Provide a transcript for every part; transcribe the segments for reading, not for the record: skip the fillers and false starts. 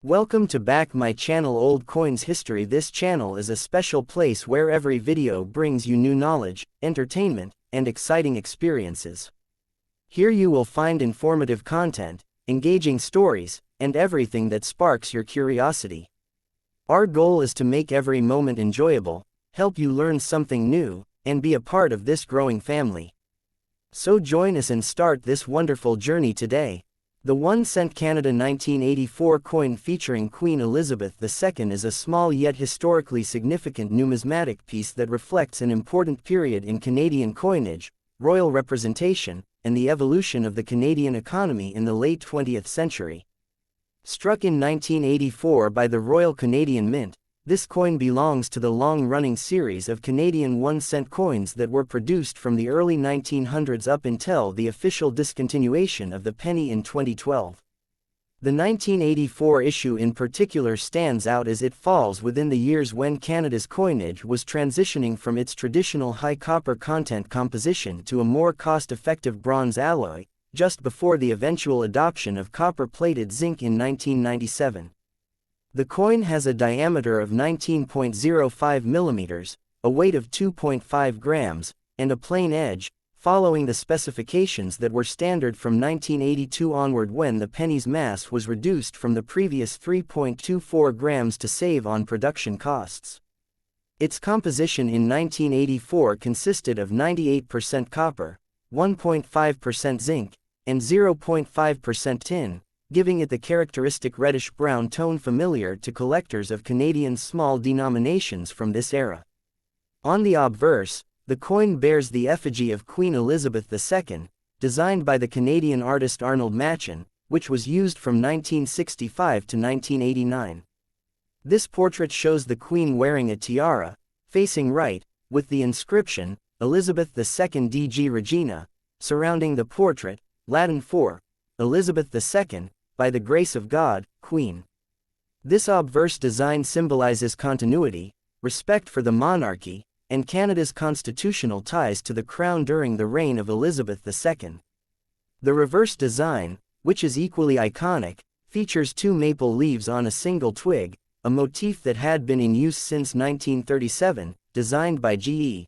Welcome to back my channel Old Coins History. This channel is a special place where every video brings you new knowledge, entertainment, and exciting experiences. Here you will find informative content, engaging stories, and everything that sparks your curiosity. Our goal is to make every moment enjoyable, help you learn something new, and be a part of this growing family. So join us and start this wonderful journey today. The 1-cent Canada 1984 coin featuring Queen Elizabeth II is a small yet historically significant numismatic piece that reflects an important period in Canadian coinage, royal representation, and the evolution of the Canadian economy in the late 20th century. Struck in 1984 by the Royal Canadian Mint, this coin belongs to the long-running series of Canadian 1-cent coins that were produced from the early 1900s up until the official discontinuation of the penny in 2012. The 1984 issue in particular stands out as it falls within the years when Canada's coinage was transitioning from its traditional high copper content composition to a more cost-effective bronze alloy, just before the eventual adoption of copper-plated zinc in 1997. The coin has a diameter of 19.05 mm, a weight of 2.5 grams, and a plain edge, following the specifications that were standard from 1982 onward when the penny's mass was reduced from the previous 3.24 grams to save on production costs. Its composition in 1984 consisted of 98% copper, 1.5% zinc, and 0.5% tin, giving it the characteristic reddish-brown tone familiar to collectors of Canadian small denominations from this era. On the obverse, the coin bears the effigy of Queen Elizabeth II, designed by the Canadian artist Arnold Machen, which was used from 1965 to 1989. This portrait shows the Queen wearing a tiara, facing right, with the inscription, Elizabeth II DG Regina, surrounding the portrait, Latin for, Elizabeth II, by the grace of God, Queen. This obverse design symbolizes continuity, respect for the monarchy, and Canada's constitutional ties to the crown during the reign of Elizabeth II. The reverse design, which is equally iconic, features two maple leaves on a single twig, a motif that had been in use since 1937, designed by G.E.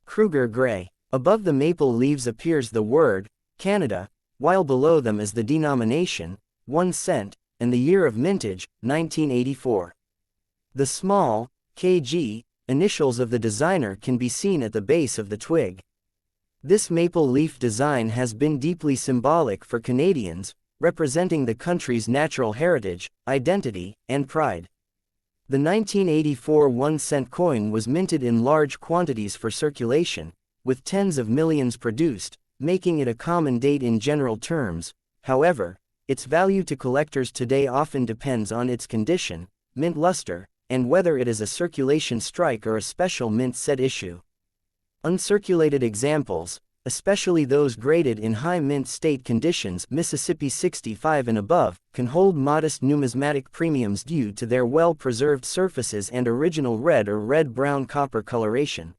Kruger Gray. Above the maple leaves appears the word, Canada, while below them is the denomination, 1 cent, and the year of mintage, 1984. The small, KG, initials of the designer can be seen at the base of the twig. This maple leaf design has been deeply symbolic for Canadians, representing the country's natural heritage, identity, and pride. The 1984 1-cent coin was minted in large quantities for circulation, with tens of millions produced, making it a common date in general terms. However, its value to collectors today often depends on its condition, mint luster, and whether it is a circulation strike or a special mint set issue. Uncirculated examples, especially those graded in high mint state conditions Mississippi 65 and above, can hold modest numismatic premiums due to their well-preserved surfaces and original red or red-brown copper coloration.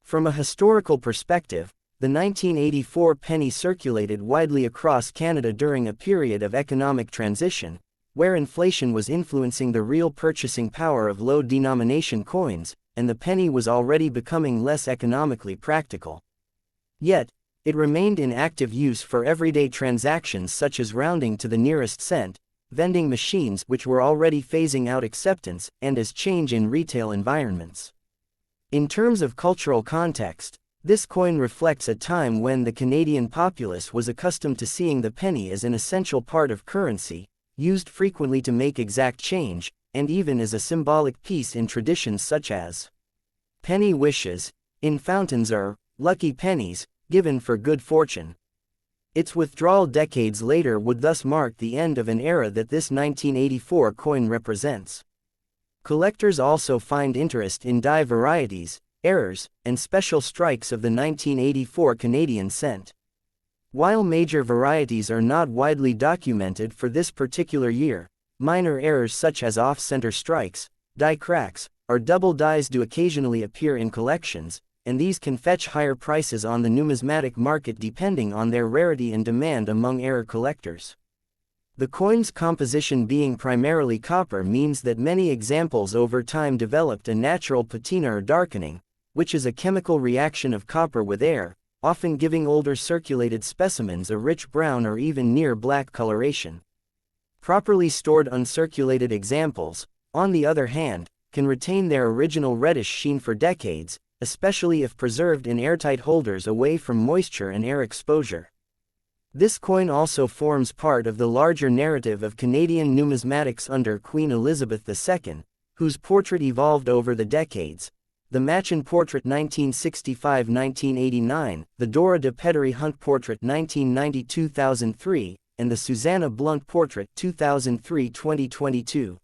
From a historical perspective, the 1984 penny circulated widely across Canada during a period of economic transition, where inflation was influencing the real purchasing power of low-denomination coins, and the penny was already becoming less economically practical. Yet, it remained in active use for everyday transactions such as rounding to the nearest cent, vending machines which were already phasing out acceptance, and as change in retail environments. In terms of cultural context, this coin reflects a time when the Canadian populace was accustomed to seeing the penny as an essential part of currency, used frequently to make exact change, and even as a symbolic piece in traditions such as penny wishes, in fountains or lucky pennies, given for good fortune. Its withdrawal decades later would thus mark the end of an era that this 1984 coin represents. Collectors also find interest in die varieties, errors, and special strikes of the 1984 Canadian cent. While major varieties are not widely documented for this particular year, minor errors such as off-center strikes, die cracks, or double dies do occasionally appear in collections, and these can fetch higher prices on the numismatic market depending on their rarity and demand among error collectors. The coin's composition being primarily copper means that many examples over time developed a natural patina or darkening, which is a chemical reaction of copper with air, often giving older circulated specimens a rich brown or even near black coloration. Properly stored uncirculated examples, on the other hand, can retain their original reddish sheen for decades, especially if preserved in airtight holders away from moisture and air exposure. This coin also forms part of the larger narrative of Canadian numismatics under Queen Elizabeth II, whose portrait evolved over the decades. The Machin portrait 1965-1989, the Dora de Pedery Hunt portrait 1990-2003, and the Susanna Blunt portrait 2003-2022.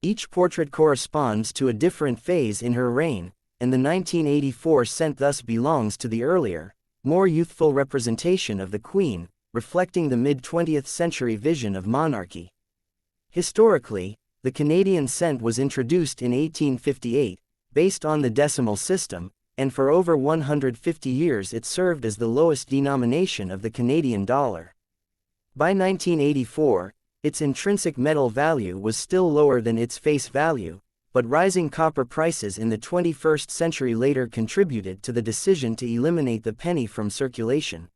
Each portrait corresponds to a different phase in her reign, and the 1984 cent thus belongs to the earlier, more youthful representation of the Queen, reflecting the mid-20th century vision of monarchy. Historically, the Canadian cent was introduced in 1858, based on the decimal system, and for over 150 years it served as the lowest denomination of the Canadian dollar. By 1984, its intrinsic metal value was still lower than its face value, but rising copper prices in the 21st century later contributed to the decision to eliminate the penny from circulation.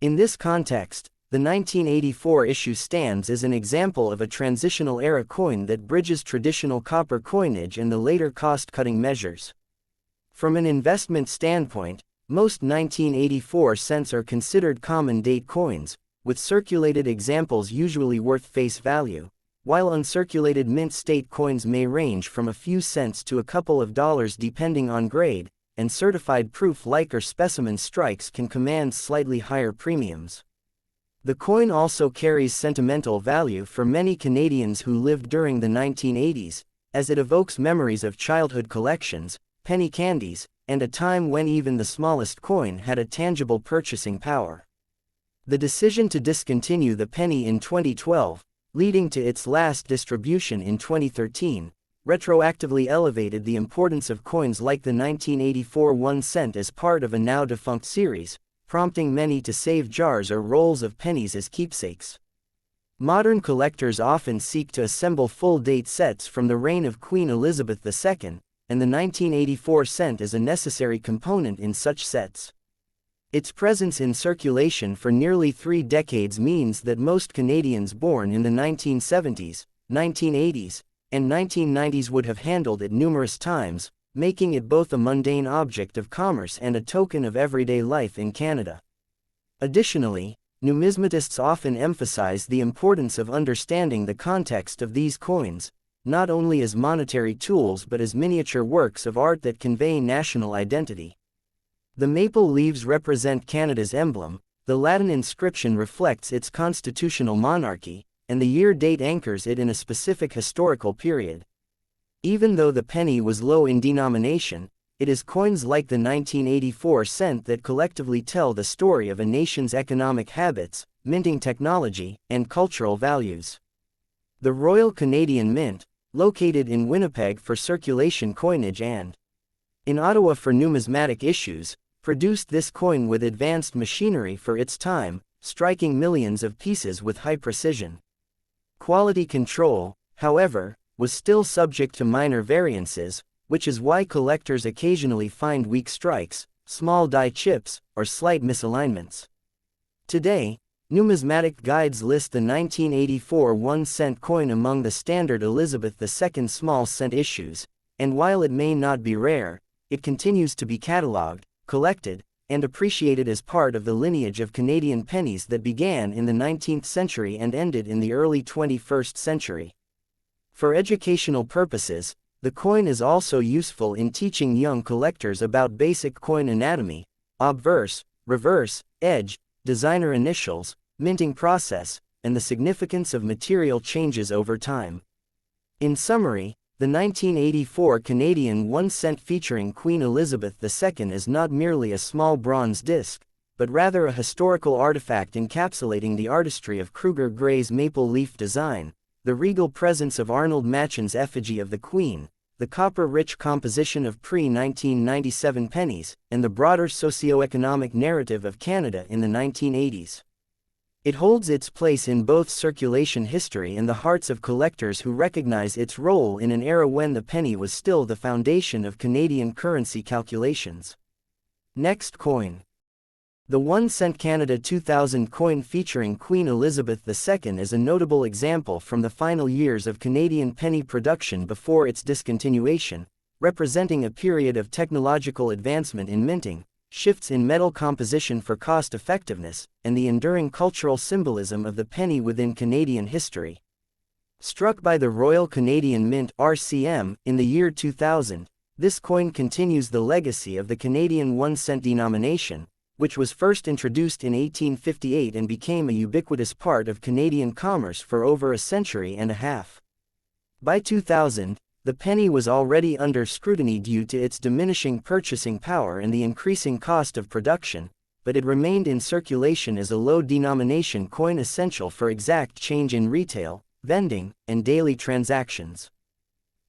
In this context, the 1984 issue stands as an example of a transitional era coin that bridges traditional copper coinage and the later cost-cutting measures. From an investment standpoint, most 1984 cents are considered common-date coins, with circulated examples usually worth face value, while uncirculated mint-state coins may range from a few cents to a couple of dollars depending on grade, and certified proof like or specimen strikes can command slightly higher premiums. The coin also carries sentimental value for many Canadians who lived during the 1980s, as it evokes memories of childhood collections, penny candies, and a time when even the smallest coin had a tangible purchasing power. The decision to discontinue the penny in 2012, leading to its last distribution in 2013, retroactively elevated the importance of coins like the 1984 1 cent as part of a now-defunct series, prompting many to save jars or rolls of pennies as keepsakes. Modern collectors often seek to assemble full-date sets from the reign of Queen Elizabeth II, and the 1984 cent is a necessary component in such sets. Its presence in circulation for nearly 3 decades means that most Canadians born in the 1970s, 1980s, and 1990s would have handled it numerous times, making it both a mundane object of commerce and a token of everyday life in Canada. Additionally, numismatists often emphasize the importance of understanding the context of these coins, not only as monetary tools but as miniature works of art that convey national identity. The maple leaves represent Canada's emblem, the Latin inscription reflects its constitutional monarchy, and the year date anchors it in a specific historical period. Even though the penny was low in denomination, it is coins like the 1984 cent that collectively tell the story of a nation's economic habits, minting technology, and cultural values. The Royal Canadian Mint, located in Winnipeg for circulation coinage and in Ottawa for numismatic issues, produced this coin with advanced machinery for its time, striking millions of pieces with high precision. Quality control, however, was still subject to minor variances, which is why collectors occasionally find weak strikes, small die chips, or slight misalignments. Today, numismatic guides list the 1984 1 cent coin among the standard Elizabeth II small cent issues, and while it may not be rare, it continues to be catalogued, collected, and appreciated as part of the lineage of Canadian pennies that began in the 19th century and ended in the early 21st century. For educational purposes, the coin is also useful in teaching young collectors about basic coin anatomy, obverse, reverse, edge, designer initials, minting process, and the significance of material changes over time. In summary, the 1984 Canadian 1 cent featuring Queen Elizabeth II is not merely a small bronze disc, but rather a historical artifact encapsulating the artistry of Kruger Gray's maple leaf design, the regal presence of Arnold Machin's effigy of the Queen, the copper-rich composition of pre-1997 pennies, and the broader socio-economic narrative of Canada in the 1980s. It holds its place in both circulation history and the hearts of collectors who recognize its role in an era when the penny was still the foundation of Canadian currency calculations. Next coin. The 1-cent Canada 2000 coin featuring Queen Elizabeth II is a notable example from the final years of Canadian penny production before its discontinuation, representing a period of technological advancement in minting, shifts in metal composition for cost-effectiveness, and the enduring cultural symbolism of the penny within Canadian history. Struck by the Royal Canadian Mint (RCM) in the year 2000, this coin continues the legacy of the Canadian 1-cent denomination, which was first introduced in 1858 and became a ubiquitous part of Canadian commerce for over a century and a half. By 2000, the penny was already under scrutiny due to its diminishing purchasing power and the increasing cost of production, but it remained in circulation as a low-denomination coin essential for exact change in retail, vending, and daily transactions.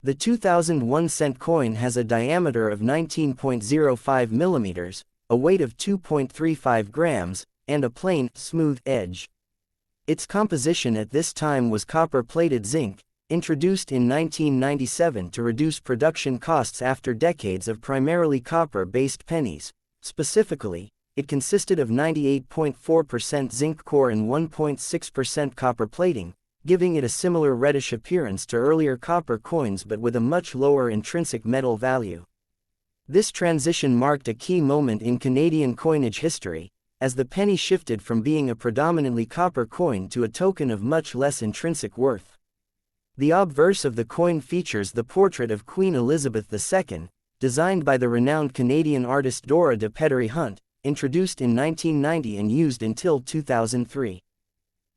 The 2001 cent coin has a diameter of 19.05 millimeters, a weight of 2.35 grams, and a plain, smooth edge. Its composition at this time was copper-plated zinc, introduced in 1997 to reduce production costs after decades of primarily copper-based pennies. Specifically, it consisted of 98.4% zinc core and 1.6% copper plating, giving it a similar reddish appearance to earlier copper coins but with a much lower intrinsic metal value. This transition marked a key moment in Canadian coinage history, as the penny shifted from being a predominantly copper coin to a token of much less intrinsic worth. The obverse of the coin features the portrait of Queen Elizabeth II, designed by the renowned Canadian artist Dora de Pettery Hunt, introduced in 1990 and used until 2003.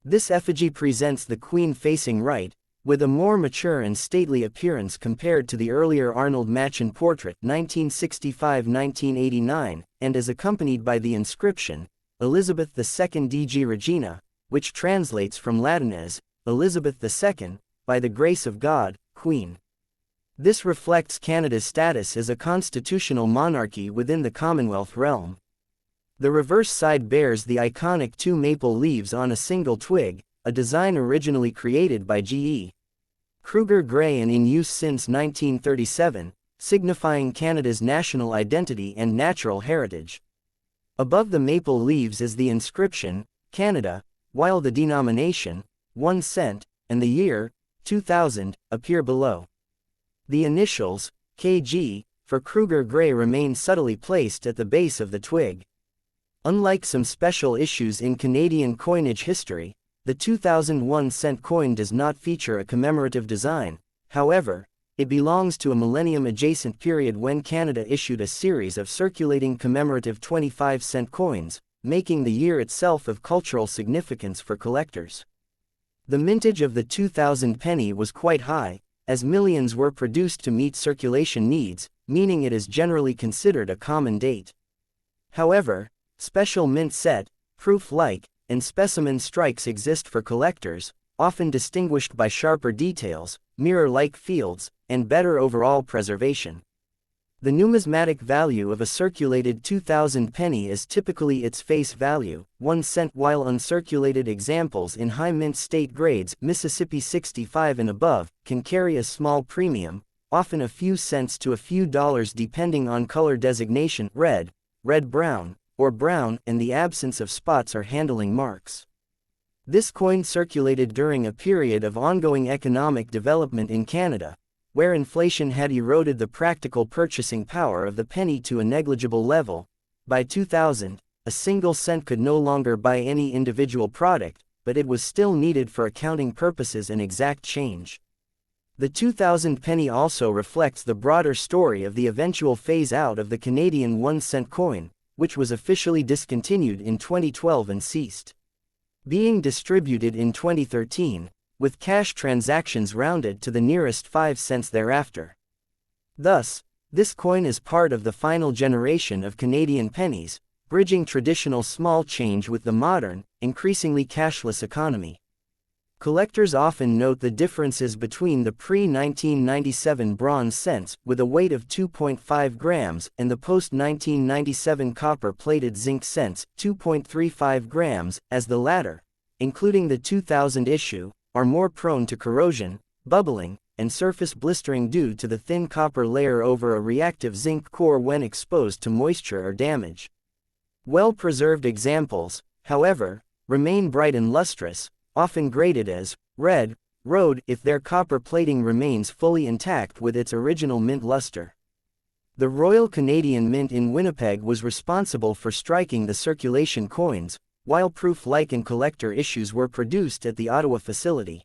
This effigy presents the Queen facing right, with a more mature and stately appearance compared to the earlier Arnold Machen portrait 1965-1989, and is accompanied by the inscription, Elizabeth II DG Regina, which translates from Latin as, Elizabeth II, by the grace of God, Queen. This reflects Canada's status as a constitutional monarchy within the Commonwealth realm. The reverse side bears the iconic two maple leaves on a single twig, a design originally created by G.E. Kruger Gray and in use since 1937, signifying Canada's national identity and natural heritage. Above the maple leaves is the inscription, Canada, while the denomination, 1 cent, and the year, 2000, appear below. The initials, KG, for Kruger Gray remain subtly placed at the base of the twig. Unlike some special issues in Canadian coinage history, the 2001 cent coin does not feature a commemorative design. However, it belongs to a millennium-adjacent period when Canada issued a series of circulating commemorative 25-cent coins, making the year itself of cultural significance for collectors. The mintage of the 2000 penny was quite high, as millions were produced to meet circulation needs, meaning it is generally considered a common date. However, special mint set, proof-like, and specimen strikes exist for collectors, often distinguished by sharper details, mirror-like fields, and better overall preservation. The numismatic value of a circulated 2000 penny is typically its face value, 1 cent, while uncirculated examples in high mint state grades, Mississippi 65 and above, can carry a small premium, often a few cents to a few dollars depending on color designation, red, red-brown, or brown, and the absence of spots or handling marks. This coin circulated during a period of ongoing economic development in Canada, where inflation had eroded the practical purchasing power of the penny to a negligible level. By 2000, a single cent could no longer buy any individual product, but it was still needed for accounting purposes and exact change. The 2000 penny also reflects the broader story of the eventual phase-out of the Canadian 1 cent coin, which was officially discontinued in 2012 and ceased being distributed in 2013, with cash transactions rounded to the nearest 5 cents thereafter. Thus, this coin is part of the final generation of Canadian pennies, bridging traditional small change with the modern, increasingly cashless economy. Collectors often note the differences between the pre-1997 bronze cents, with a weight of 2.5 grams, and the post-1997 copper-plated zinc cents, 2.35 grams, as the latter, including the 2000 issue, are more prone to corrosion, bubbling, and surface blistering due to the thin copper layer over a reactive zinc core when exposed to moisture or damage. Well-preserved examples, however, remain bright and lustrous, often graded as red road if their copper plating remains fully intact with its original mint luster. The Royal Canadian Mint in Winnipeg was responsible for striking the circulation coins, while proof-like and collector issues were produced at the Ottawa facility.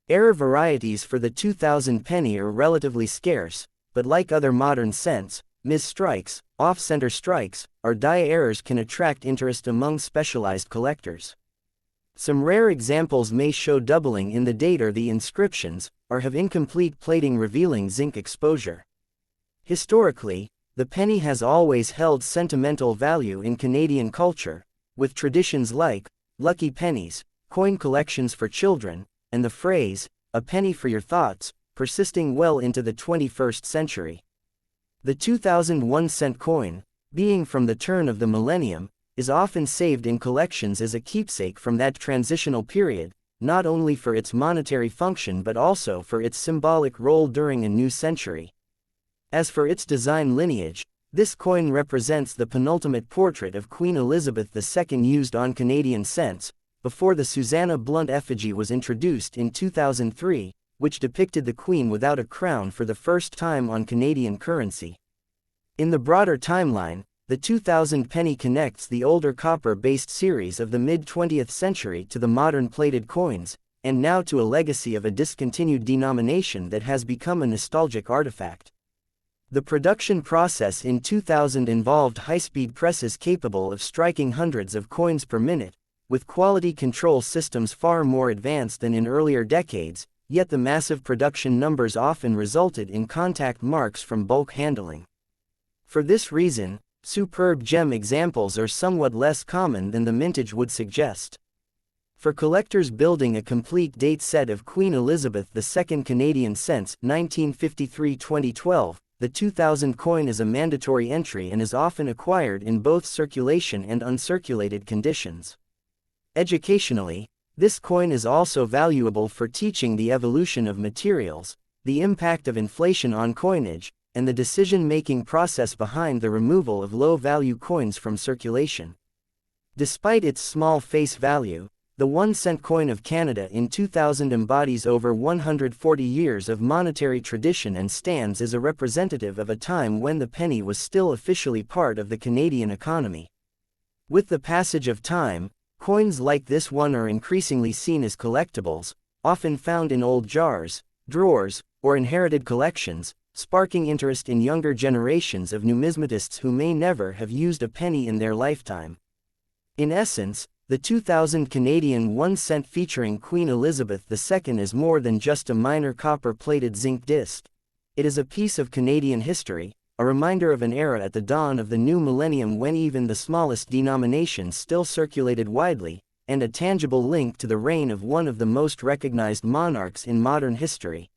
Error varieties for the 2000 penny are relatively scarce, but like other modern cents, mis-strikes, off-center strikes, or die errors can attract interest among specialized collectors. Some rare examples may show doubling in the date or the inscriptions, or have incomplete plating revealing zinc exposure. Historically, the penny has always held sentimental value in Canadian culture, with traditions like lucky pennies, coin collections for children, and the phrase, "a penny for your thoughts," persisting well into the 21st century. The 2001 cent coin, being from the turn of the millennium, is often saved in collections as a keepsake from that transitional period, not only for its monetary function but also for its symbolic role during a new century. As for its design lineage, this coin represents the penultimate portrait of Queen Elizabeth II used on Canadian cents, before the Susanna Blunt effigy was introduced in 2003, which depicted the Queen without a crown for the first time on Canadian currency. In the broader timeline, the 2000 penny connects the older copper-based series of the mid-20th century to the modern plated coins, and now to a legacy of a discontinued denomination that has become a nostalgic artifact. The production process in 2000 involved high-speed presses capable of striking hundreds of coins per minute, with quality control systems far more advanced than in earlier decades, yet the massive production numbers often resulted in contact marks from bulk handling. For this reason, superb gem examples are somewhat less common than the mintage would suggest. For collectors building a complete date set of Queen Elizabeth II Canadian cents 1953-2012, the 2000 coin is a mandatory entry and is often acquired in both circulation and uncirculated conditions. Educationally, this coin is also valuable for teaching the evolution of materials, the impact of inflation on coinage, and the decision-making process behind the removal of low-value coins from circulation. Despite its small face value, the 1 cent coin of Canada in 2000 embodies over 140 years of monetary tradition and stands as a representative of a time when the penny was still officially part of the Canadian economy. With the passage of time, coins like this one are increasingly seen as collectibles, often found in old jars, drawers, or inherited collections, sparking interest in younger generations of numismatists who may never have used a penny in their lifetime. In essence, the 2000 Canadian 1 cent featuring Queen Elizabeth II is more than just a minor copper-plated zinc disc. It is a piece of Canadian history, a reminder of an era at the dawn of the new millennium when even the smallest denominations still circulated widely, and a tangible link to the reign of one of the most recognized monarchs in modern history.